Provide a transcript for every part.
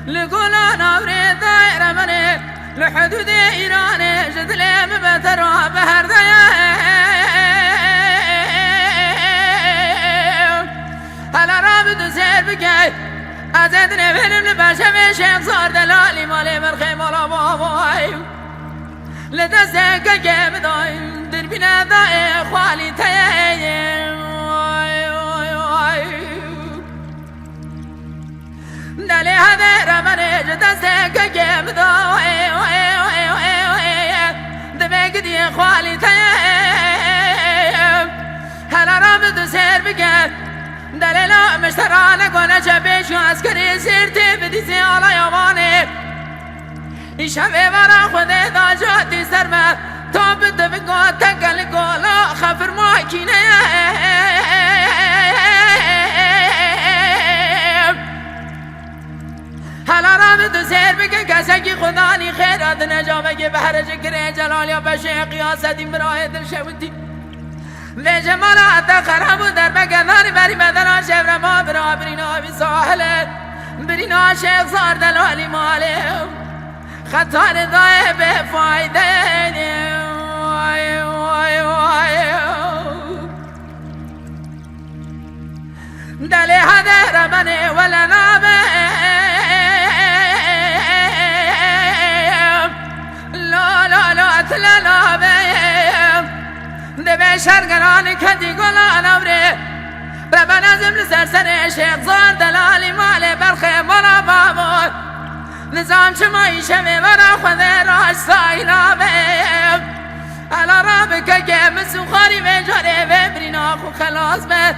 لقولا نوري دايرة مني لحدود إيراني جدلي مبتروا بهر هلا رابط وسير بكي أزدني بهم لباشا من شيخ صار دلالي مالي مرخي مالا باباي لدستك كيف دايم دربنا داي خوالي تايم دلي هذا ربني جدستك كيف داي دمك دي خوالي تايم هلا رابط وسير بكي دليلا مشترانا قونا شبيش عسكري سيرتي بديسي على يواني شبي ورا خذي دا جاتي سرمه تو بدفقو تقل قولا خفر ماكينه هلا رابط سير بك كسكي خداني خيرات نجابك بحر جكري جلال يا بشي قياستي براي دل شوتي لجمالات خراب دربك ذاري بري بدنا شبر ما برا برينا بساحل برينا شيخ صار دلالي مالي خطر ضايع بفايدة دلي هذا ربني ولا نابه لا لا لا تلا بهم دبي شرقراني كدي قولا نوري ربنا زمل سرسني شيخ زار دلالي مالي برخي ولا بابور نظام شماي شمي ورا خذي راش ساينا بهم على رابك كيمس وخاري بجاري ببرينا خو خلاص به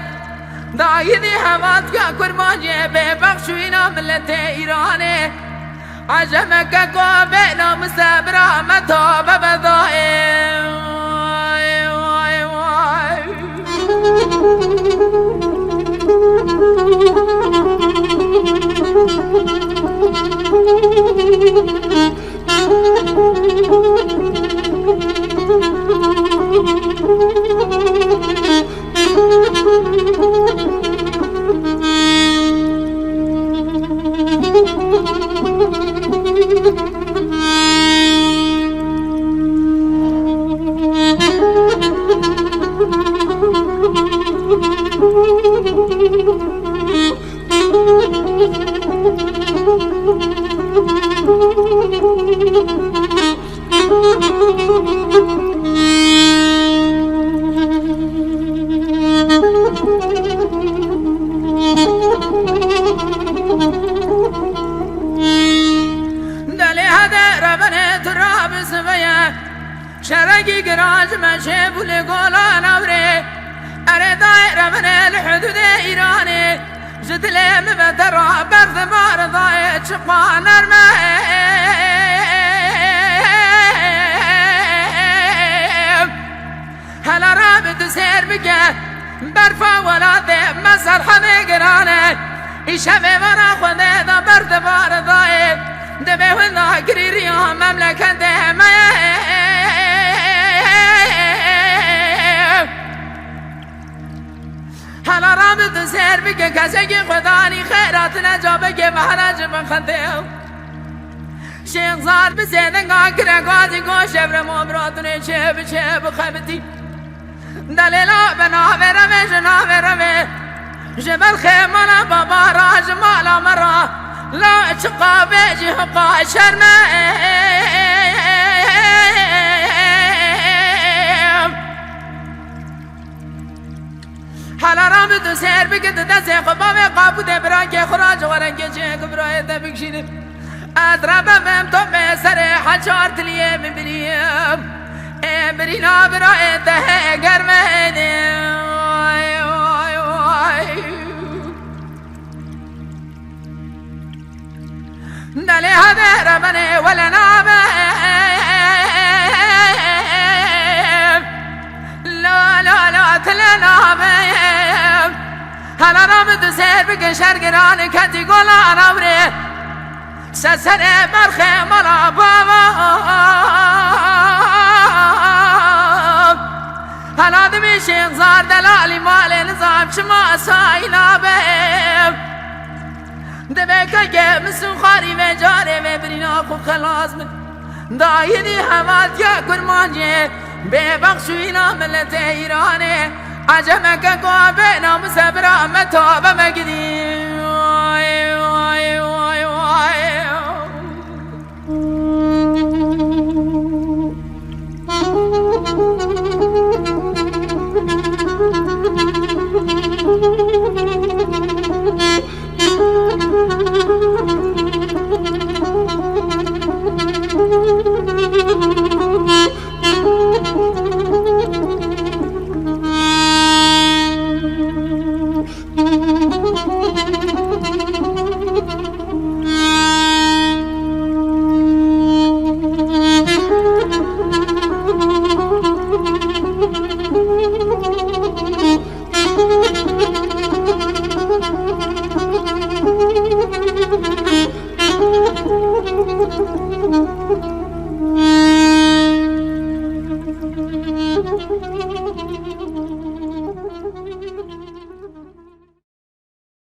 دايدي هوات يا كرماني ببخشوينا ملتي إيراني عجمك قابلنا مستبرا متاب بضائم شرقي قراج ماشي بولي قولا نوري أري دايرة من الحدود إيراني جدلي مبترا برد مار ضايت شقان المهم هلا رابط سير بكه برفا ولا ذي مسر حذي قراني يشفي ورا خذي دا برد مار ضايت دبي ولا قريري مملكة دهمي هلا رابط سير بك كسكي خداني خيرات نجابك مهرج من خنديو شيخ زار بسيدن قاكرا قاضي قو شبر مبراتني شب شب خبتي دليلا بناوي رمي جناوي رمي جبل خيمانا بابا راج مالا مرا لا اتشقا بيجي حقا شرمي هلا رامد سير بكت دسي خبابي قابو دبراكي خراج ورنكي شيك براي دبكشيني أدرب مم تومي سري حشار تليه من بريم برينا براي دهي قرميني دلي هذا ربني ولا نابه لا لا لا تلنا بهم هلا رامد سير بك شرقراني كتي قولا نوري سسري برخي ملا بابا هلا دمي شيخ زار دلالي مالي نظام شما ساينا بهم دبکه که مسو خاری و جاره و برینا خو خلاص من دایدی حواد یا کرمانجه به بخشوینا ملت ایرانه عجمه که قابه نام سبرا متابه مگدی